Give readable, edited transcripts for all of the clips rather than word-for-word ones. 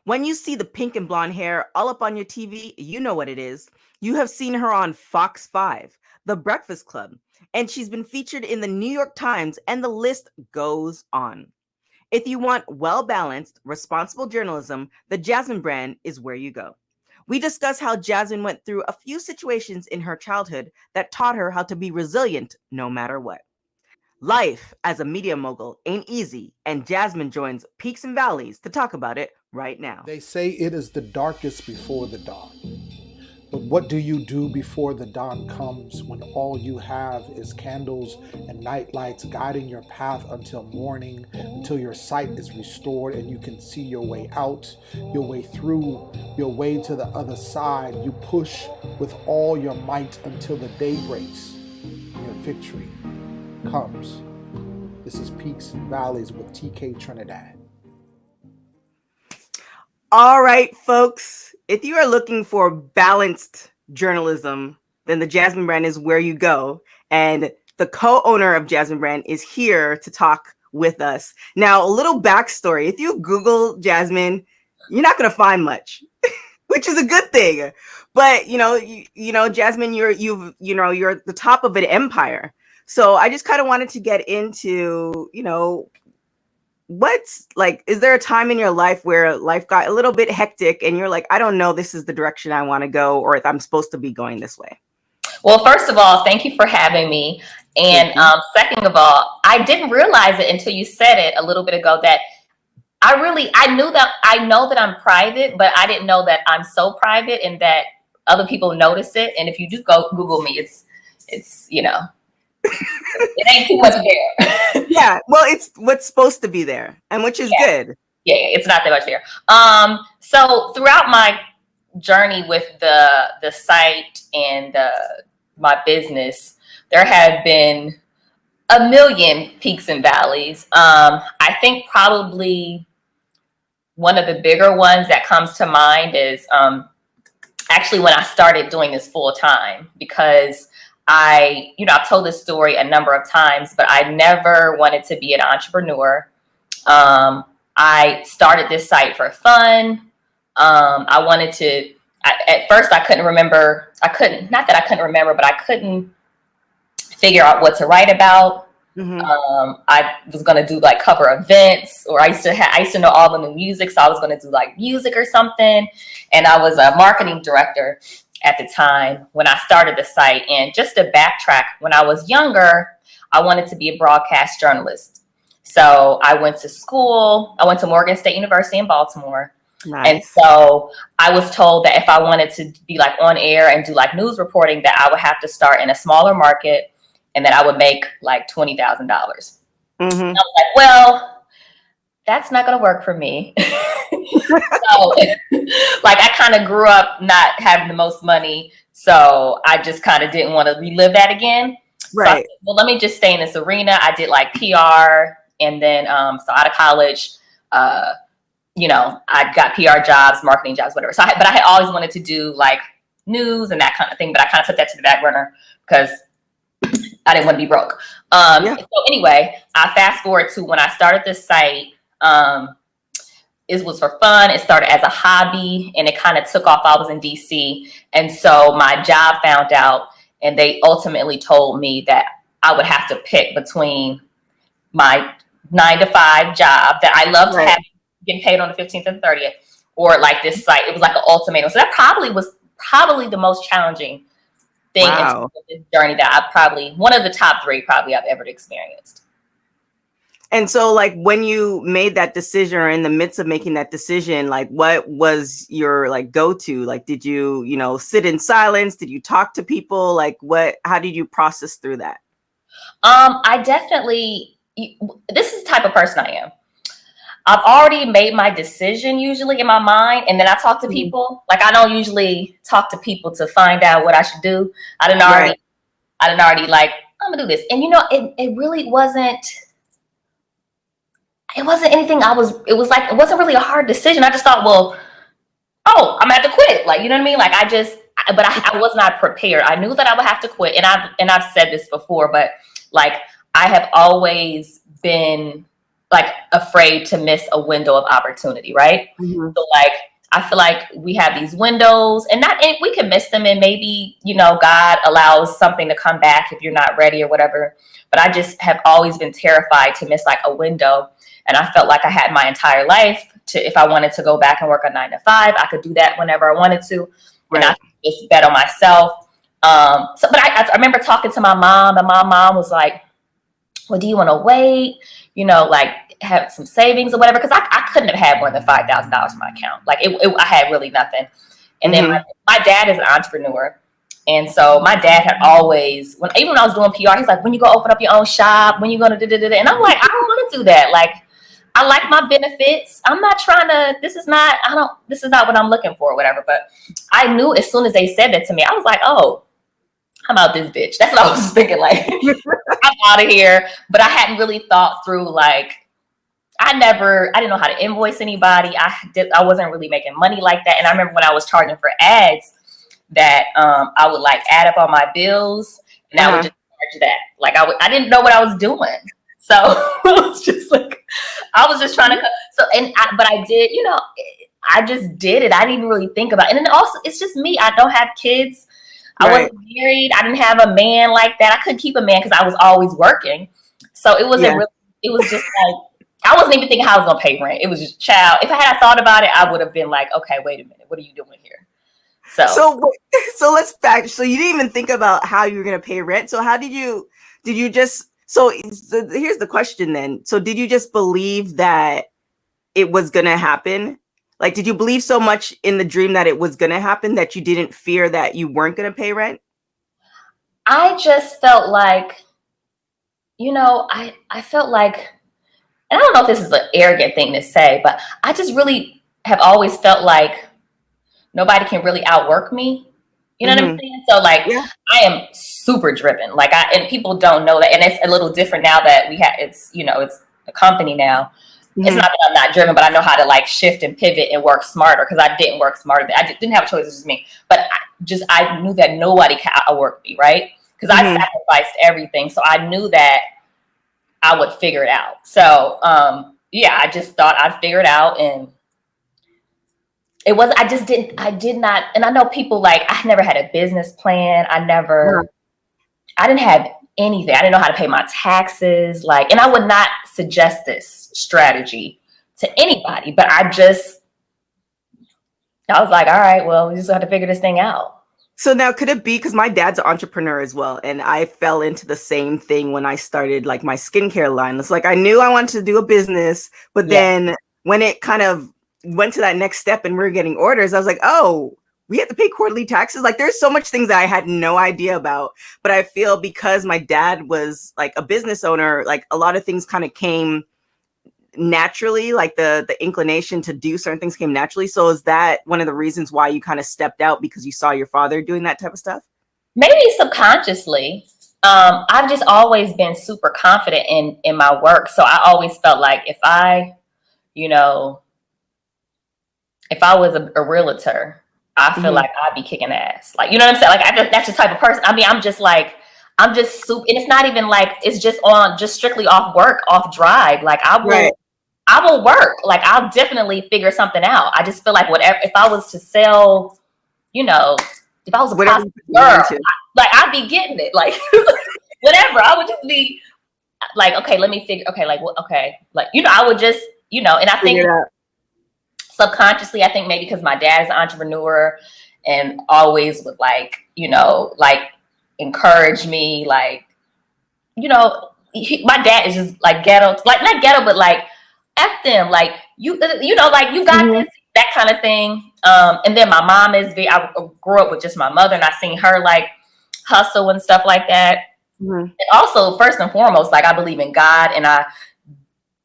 When you see the pink and blonde hair all up on your TV, you know what it is. You have seen her on Fox 5, The Breakfast Club, and she's been featured in the New York Times, and the list goes on. If you want well balanced, responsible journalism, the Jasmine Brand is where you go. We discuss how Jasmine went through a few situations in her childhood that taught her how to be resilient no matter what. Life as a media mogul ain't easy, and Jasmine joins Peaks and Valleys to talk about it right now. They say it is the darkest before the dawn. But what do you do before the dawn comes when all you have is candles and night lights guiding your path until morning, until your sight is restored and you can see your way out, your way through, your way to the other side? You push with all your might until the day breaks and your victory comes. This is Peaks and Valleys with TK Trinidad. All right, folks, if you are looking for balanced journalism, then the Jasmine Brand is where you go. And the co-owner of Jasmine Brand is here to talk with us. Now, a little backstory. If you Google Jasmine, you're not going to find much, which is a good thing. But, Jasmine, you're at the top of an empire. So I just kind of wanted to get into, what's like, is there a time in your life where life got a little bit hectic and you're like, I don't know, this is the direction I want to go, or if I'm supposed to be going this way? Well, first of all, thank you for having me. And second of all, I didn't realize it until you said it a little bit ago that I know that I'm private, but I didn't know that I'm so private and that other people notice it. And if you do go Google me, it's it ain't too much there. Yeah, well, it's what's supposed to be there, and which is good. Yeah, it's not that much there. So throughout my journey with the site and my business, there have been a million peaks and valleys. I think probably one of the bigger ones that comes to mind is actually when I started doing this full time, because I've told this story a number of times, but I never wanted to be an entrepreneur. I started this site for fun. At first I couldn't figure out what to write about. Mm-hmm. I was going to do like cover events, or I used to know all the new music. So I was going to do like music or something. And I was a marketing director at the time when I started the site. And just to backtrack, when I was younger, I wanted to be a broadcast journalist. So I went to school. I went to Morgan State University in Baltimore. Nice. And so I was told that if I wanted to be like on air and do like news reporting, that I would have to start in a smaller market and that I would make like $20,000. Mm-hmm. And I was like, well, that's not going to work for me. So, like, I kind of grew up not having the most money, so I just kind of didn't want to relive that again. Right. So I said, well, let me just stay in this arena. I did like PR, and then so out of college, I got PR jobs, marketing jobs, whatever. But I had always wanted to do like news and that kind of thing, but I kind of put that to the back burner because I didn't want to be broke. So anyway, I fast forward to when I started this site. It was for fun. It started as a hobby and it kind of took off. I was in DC. And so my job found out, and they ultimately told me that I would have to pick between my 9-to-5 job that I loved having, getting paid on the 15th and 30th, or like this site. It was like an ultimatum. So that was probably the most challenging thing in this journey that one of the top 3 probably I've ever experienced. And so, like, when you made that decision, or in the midst of making that decision, like, what was your like go-to? Like, did you, sit in silence? Did you talk to people? Like, how did you process through that? This is the type of person I am. I've already made my decision usually in my mind, and then I talk to people. Like, I don't usually talk to people to find out what I should do. I didn't already like, I'm gonna do this. And it really wasn't. It wasn't anything it wasn't really a hard decision. I just thought, well, I'm gonna have to quit. Like, you know what I mean? Like, I was not prepared. I knew that I would have to quit. And I've said this before, but like, I have always been like afraid to miss a window of opportunity, right? Mm-hmm. So like I feel like we have these windows and we can miss them, and maybe, you know, God allows something to come back if you're not ready or whatever. But I just have always been terrified to miss like a window. And I felt like I had my entire life to, if I wanted to go back and work a 9 to 5, I could do that whenever I wanted to. Right. And I just bet on myself. But I remember talking to my mom, and my mom was like, well, do you want to wait? You know, like have some savings or whatever. Cause I couldn't have had more than $5,000 in my account. Like I had really nothing. And then my dad is an entrepreneur. And so my dad had always, even when I was doing PR, he's like, when you go open up your own shop, when you going to da-da-da-da. And I'm like, I don't want to do that. Like, I like my benefits. I'm not trying to, this is not what I'm looking for or whatever. But I knew as soon as they said that to me, I was like, oh, I'm out this bitch. That's what I was thinking. Like, I'm out of here. But I hadn't really thought through, like, I didn't know how to invoice anybody. I wasn't really making money like that. And I remember when I was charging for ads that I would like add up all my bills and I would just charge that. Like I didn't know what I was doing. So it was just like, I was just trying to, but I did, you know, I just did it. I didn't even really think about it. And then also it's just me. I don't have kids. I wasn't married. I didn't have a man like that. I couldn't keep a man because I was always working. So it wasn't really, it was just like, I wasn't even thinking how I was going to pay rent. It was just child. If I had thought about it, I would have been like, okay, wait a minute. What are you doing here? So let's back. So you didn't even think about how you were going to pay rent. So how did you just, so here's the question then. So did you just believe that it was going to happen? Like, did you believe so much in the dream that it was going to happen that you didn't fear that you weren't going to pay rent? I just felt like, you know, I felt like, and I don't know if this is an arrogant thing to say, but I just really have always felt like nobody can really outwork me. You know what I'm saying? So like, I am super driven. Like and people don't know that. And it's a little different now that it's, you know, it's a company now. It's not that I'm not driven, but I know how to like shift and pivot and work smarter, because I didn't work smarter. I didn't have a choice. It was just me. But I knew that nobody can outwork me, right? Because I sacrificed everything. So I knew that I would figure it out. So I just thought I'd figure it out. And I did not, and I know people like, I never had a business plan. I didn't have anything. I didn't know how to pay my taxes. Like, and I would not suggest this strategy to anybody, but I was like, all right, well, we just have to figure this thing out. So now could it be, because my dad's an entrepreneur as well, and I fell into the same thing when I started like my skincare line. It's like, I knew I wanted to do a business, but then when it kind of went to that next step and we were getting orders, I was like, oh, we have to pay quarterly taxes. Like, there's so much things that I had no idea about, but I feel because my dad was like a business owner, like a lot of things kind of came naturally, like the inclination to do certain things came naturally. So is that one of the reasons why you kind of stepped out, because you saw your father doing that type of stuff? Maybe subconsciously. I've just always been super confident in my work. So I always felt like if I was a realtor, I feel like I'd be kicking ass. Like, you know what I'm saying? Like, that's the type of person. I mean, I'm just super, and it's not even like, it's just strictly off work, off drive. Like I will work. Like, I'll definitely figure something out. I just feel like whatever, if I was to sell, you know, if I was a girl, like I'd be getting it. Like whatever. I would just be like, okay, let me figure. Okay, like what? Okay, like, you know, I would just, you know, and I think subconsciously, I think maybe because my dad is an entrepreneur and always would like, you know, like encourage me, like, you know, my dad is just like ghetto, like not ghetto, but like F them, like you know, like you got this, that kind of thing. And then my mom I grew up with just my mother, and I seen her like hustle and stuff like that. And also, first and foremost, like I believe in God, and I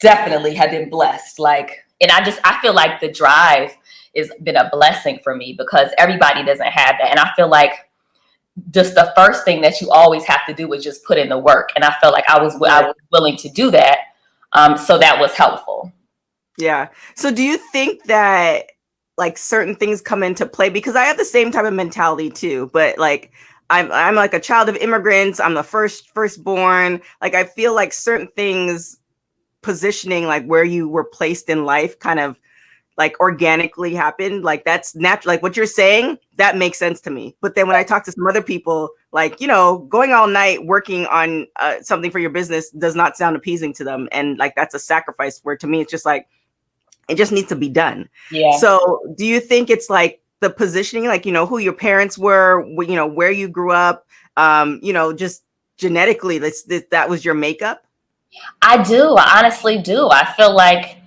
definitely have been blessed. Like, and I feel like the drive has been a blessing for me, because everybody doesn't have that. And I feel like just the first thing that you always have to do is just put in the work. And I felt like I was willing to do that. So that was helpful. Yeah. So do you think that like certain things come into play? Because I have the same type of mentality too, but like I'm like a child of immigrants. I'm the firstborn. Like, I feel like certain things positioning, like where you were placed in life, kind of like organically happened. Like that's natural. Like what you're saying, that makes sense to me. But then when I talk to some other people, like, going all night working on something for your business does not sound appeasing to them. And like, that's a sacrifice, where to me, it's just like, it just needs to be done. Yeah. So do you think it's like the positioning, like, who your parents were, where you grew up, just genetically, that was your makeup? I do. I honestly do. I feel like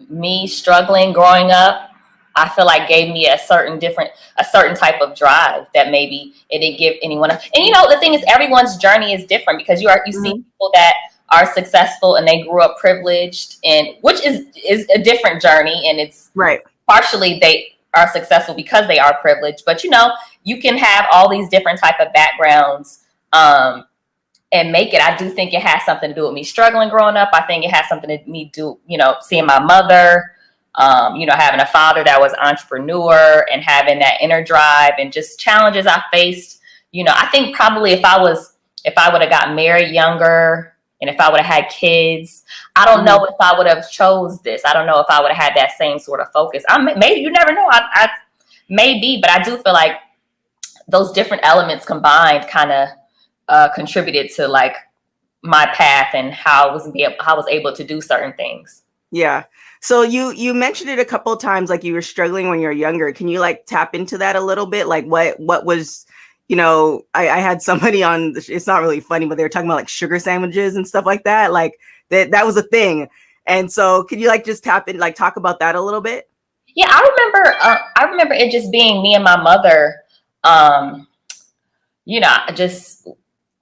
me struggling growing up, I feel like gave me a certain type of drive that maybe it didn't give anyone else. And the thing is, everyone's journey is different, because you see people that are successful and they grew up privileged, and which is a different journey, and it's right. Partially they are successful because they are privileged, but you can have all these different type of backgrounds and make it. I do think it has something to do with me struggling growing up. I think it has something to me do, seeing my mother, having a father that was entrepreneur and having that inner drive, and just challenges I faced. I think probably if I would have got married younger, and if I would have had kids, I don't know if I would have chose this. I don't know if I would have had that same sort of focus. Maybe, you never know. I maybe, but I do feel like those different elements combined kind of contributed to like my path and how I was able to do certain things. Yeah. So you mentioned it a couple of times, like you were struggling when you were younger. Can you like tap into that a little bit? Like what was, I had somebody on, it's not really funny, but they were talking about like sugar sandwiches and stuff like that. Like that was a thing. And so can you like just tap in, like talk about that a little bit? Yeah, I remember it just being me and my mother.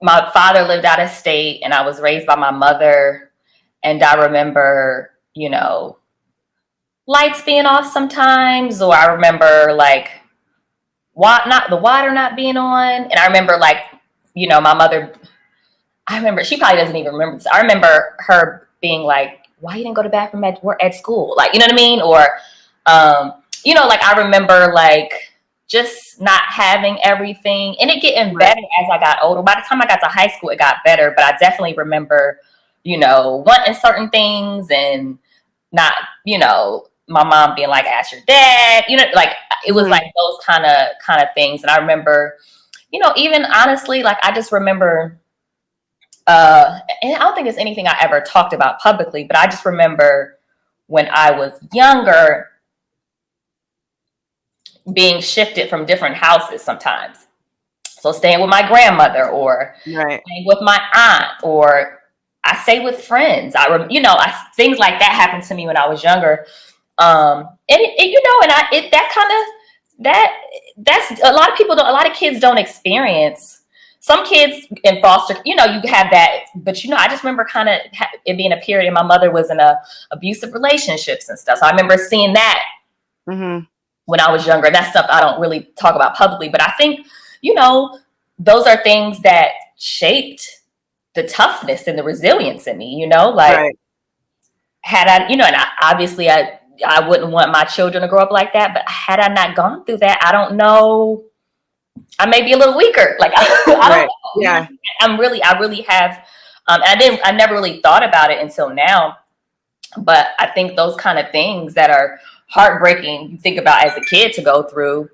My father lived out of state, and I was raised by my mother. And I remember, lights being off sometimes, or I remember like the water not being on. And I remember like, my mother, I remember, she probably doesn't even remember this. I remember her being like, why you didn't go to the bathroom at school? Like, you know what I mean? Or, like I remember like just not having everything, and it getting better as I got older. By the time I got to high school, it got better, but I definitely remember, wanting certain things, and not, my mom being like, ask your dad, like it was like those kind of things. And I remember, even honestly, like I just remember, and I don't think it's anything I ever talked about publicly, but I just remember when I was younger, being shifted from different houses sometimes. So staying with my grandmother, or staying with my aunt, or I stay with friends. Things like that happened to me when I was younger. That's a lot of people don't, a lot of kids don't experience. Some kids in foster, you have that, but I just remember kind of it being a period, and my mother was in abusive relationships and stuff. So I remember seeing that when I was younger. That's stuff I don't really talk about publicly, but I think, those are things that shaped the toughness and the resilience in me, had I, and obviously I wouldn't want my children to grow up like that, but had I not gone through that, I don't know, I may be a little weaker. Like, I don't know. Yeah. I really have, I never really thought about it until now, but I think those kind of things that are heartbreaking, you think about as a kid to go through,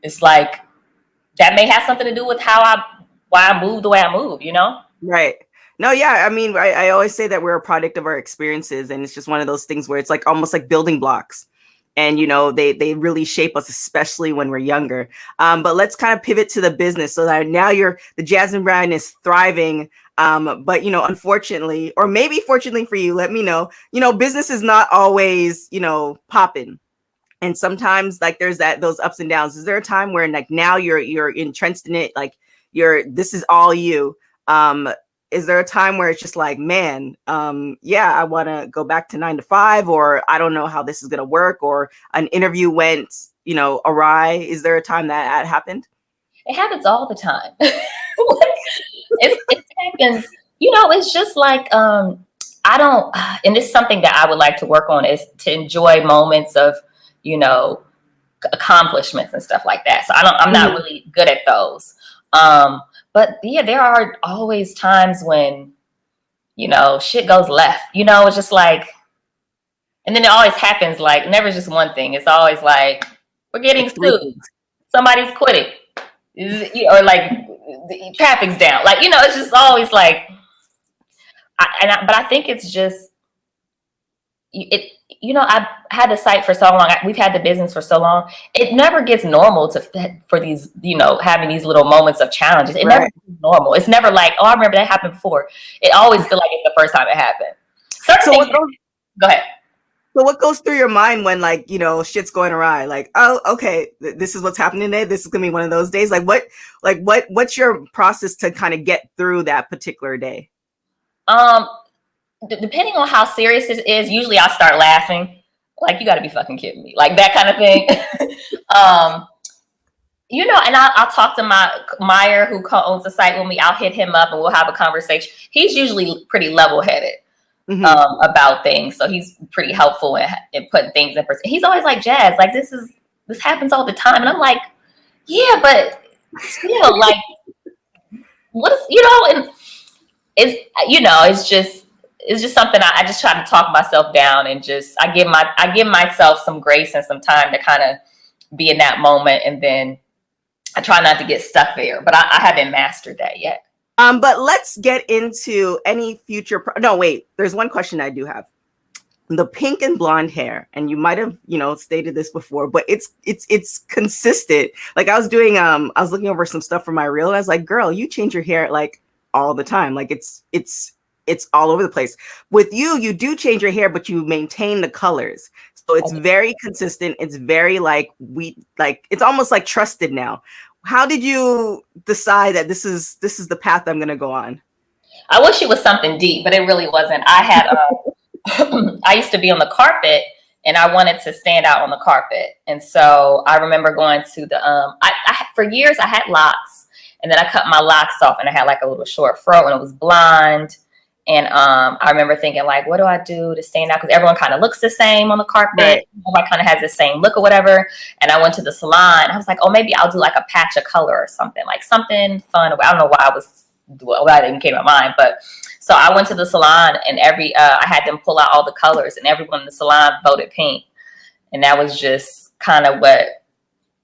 it's like, that may have something to do with why I move the way I move, Right. No, yeah. I mean, I always say that we're a product of our experiences, and it's just one of those things where it's like almost like building blocks, and they really shape us, especially when we're younger. But let's kind of pivot to the business, so that now the Jasmine Brand is thriving. But unfortunately, or maybe fortunately for you, let me know, business is not always, popping. And sometimes like there's those ups and downs. Is there a time where like now you're entrenched in it, like this is all you? Is there a time where it's just like, man, I want to go back to 9 to 5, or I don't know how this is going to work, or an interview went, awry? Is there a time that happened? It happens all the time. It happens, it's just like, I don't, and this is something that I would like to work on, is to enjoy moments of, accomplishments and stuff like that. So I'm not really good at those. But yeah, there are always times when you know, shit goes left. You know, it's just like, and then it always happens, like, never just one thing. It's always like, we're getting Like three sued. things. Somebody's quitting. Or like, the traffic's down. Like, you know, it's just always like, but I think it's just, it, you know, I've had the site for so long. We've had the business for so long. It never gets normal for these, you know, having these little moments of challenges. It never gets normal. It's never like, oh, I remember that happened before. It always feels like it's the first time it happened. Go ahead. So what goes through your mind when, like, you know, shit's going awry? Like, oh, okay, this is what's happening today. This is gonna be one of those days. What's your process to kind of get through that particular day? Depending on how serious it is, usually I start laughing. Like, you got to be fucking kidding me, like that kind of thing. You know, and I'll talk to Meyer, who owns the site with me. I'll hit him up and we'll have a conversation. He's usually pretty level-headed about things, so he's pretty helpful in putting things in perspective. He's always like, Jazz, like this happens all the time, and I'm like, yeah, but still, like, what is, you know, and it's, you know, it's just something I just try to talk myself down, and just I give myself some grace and some time to kind of be in that moment, and then I try not to get stuck there, but I haven't mastered that yet. But let's get into any future. No, wait. There's one question I do have. The pink and blonde hair, and you might have, you know, stated this before, but it's consistent. Like, I was looking over some stuff for my reel, and I was like, girl, you change your hair like all the time. Like, it's all over the place. With you do change your hair, but you maintain the colors. So it's very consistent. It's very it's almost like trusted now. How did you decide that this is the path I'm going to go on? I wish it was something deep, but it really wasn't. I had, I used to be on the carpet, and I wanted to stand out on the carpet. And so I remember going to the, for years I had locks, and then I cut my locks off, and I had like a little short fro, and it was blonde. And I remember thinking, like, what do I do to stand out? Because everyone kind of looks the same on the carpet. Right. Everybody kind of has the same look or whatever. And I went to the salon. I was like, oh, maybe I'll do like a patch of color or something, like something fun. I don't know why that even came to my mind. But so I went to the salon, and I had them pull out all the colors, and everyone in the salon voted pink. And that was just kind of what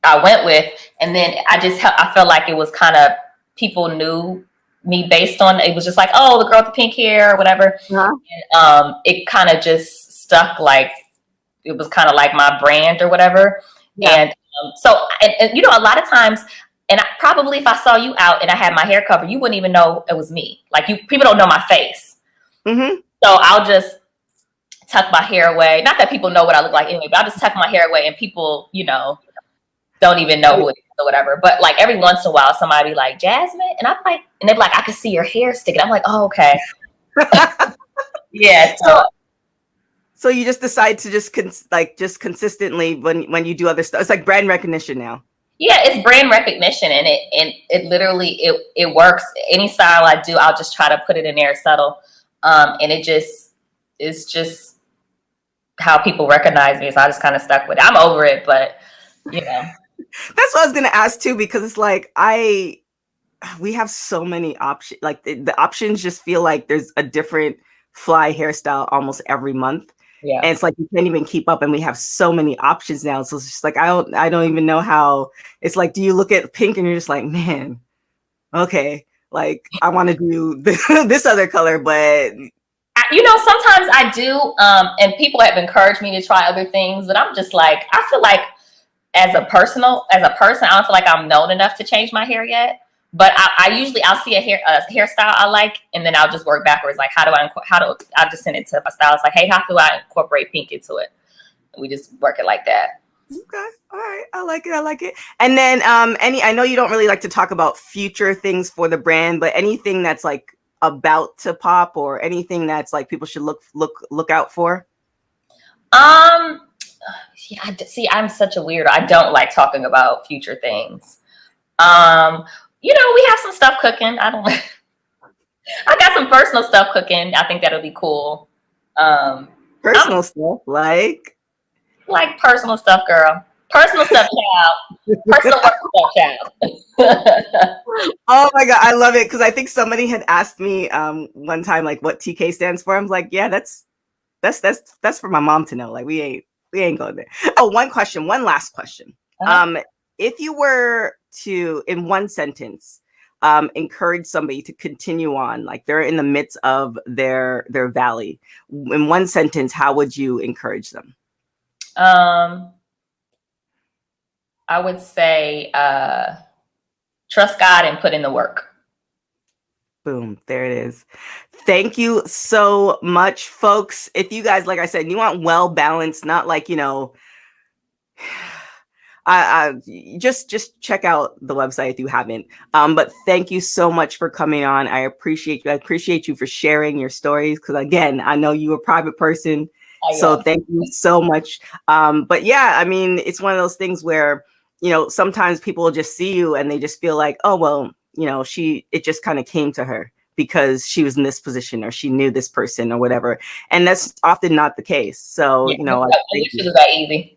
I went with. And then I felt like it was kind of, people knew me based on, it was just like, oh, the girl with the pink hair or whatever. And, it kind of just stuck, like it was kind of like my brand or whatever. And so you know, a lot of times, and probably if I saw you out and I had my hair covered, you wouldn't even know it was me. Like, people don't know my face. So I'll just tuck my hair away. Not that people know what I look like anyway, but I'll just tuck my hair away, and people, you know, don't even know who it is or whatever. But like every once in a while, somebody be like, Jasmine, and I'm like, and they're like, I can see your hair sticking. I'm like, oh, okay. Yeah. So you just decide to just consistently when you do other stuff. It's like brand recognition now. Yeah, it's brand recognition, and it literally it works. Any style I do, I'll just try to put it in there subtle, and it's just how people recognize me. So I just kind of stuck with it. I'm over it, but you know. That's what I was going to ask too, because it's like we have so many options. Like the options just feel like there's a different fly hairstyle almost every month. Yeah. And it's like you can't even keep up, and we have so many options now. So it's just like I don't even know how. It's like, do you look at pink and you're just like, man, okay, like I want to do this other color, but you know, sometimes I do, and people have encouraged me to try other things, but I'm just like, I feel like as a person, I don't feel like I'm known enough to change my hair yet. But I'll see a hairstyle I like, and then I'll just work backwards. Like, I'll just send it to my stylist. Like, hey, how do I incorporate pink into it? And we just work it like that. Okay. All right. I like it. And then I know you don't really like to talk about future things for the brand, but anything that's like about to pop, or anything that's like people should look out for? Yeah, see, I'm such a weirdo. I don't like talking about future things. You know, we have some stuff cooking. I got some personal stuff cooking. I think that'll be cool. Personal stuff, like personal stuff, girl. Personal stepchild. Personal work stepchild. Oh my God, I love it because I think somebody had asked me one time like what TK stands for. I'm like, yeah, that's for my mom to know. Like we ain't going there. Oh, one last question. If you were to, in one sentence, encourage somebody to continue on, like they're in the midst of their valley, in one sentence, how would you encourage them? I would say trust God and put in the work. Boom, there it is. Thank you so much, folks. If you guys, like I said, you want well balanced, not like, you know, I just check out the website if you haven't. But thank you so much for coming on. I appreciate you. I appreciate you for sharing your stories because again, I know you're a private person. So thank you so much. But yeah, I mean, it's one of those things where, you know, sometimes people will just see you and they just feel like, oh, well, you know, it just kind of came to her because she was in this position or she knew this person or whatever. And that's often not the case. So, you know, it was that easy.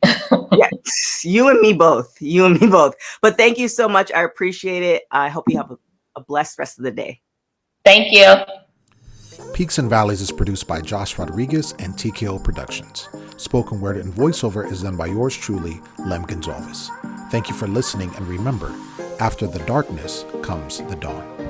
Yeah, you and me both. But thank you so much. I appreciate it. I hope you have a blessed rest of the day. Thank you. Peaks and Valleys is produced by Josh Rodriguez and TKO Productions. Spoken word and voiceover is done by yours truly, Lem Gonzalez. Thank you for listening, and remember, after the darkness comes the dawn.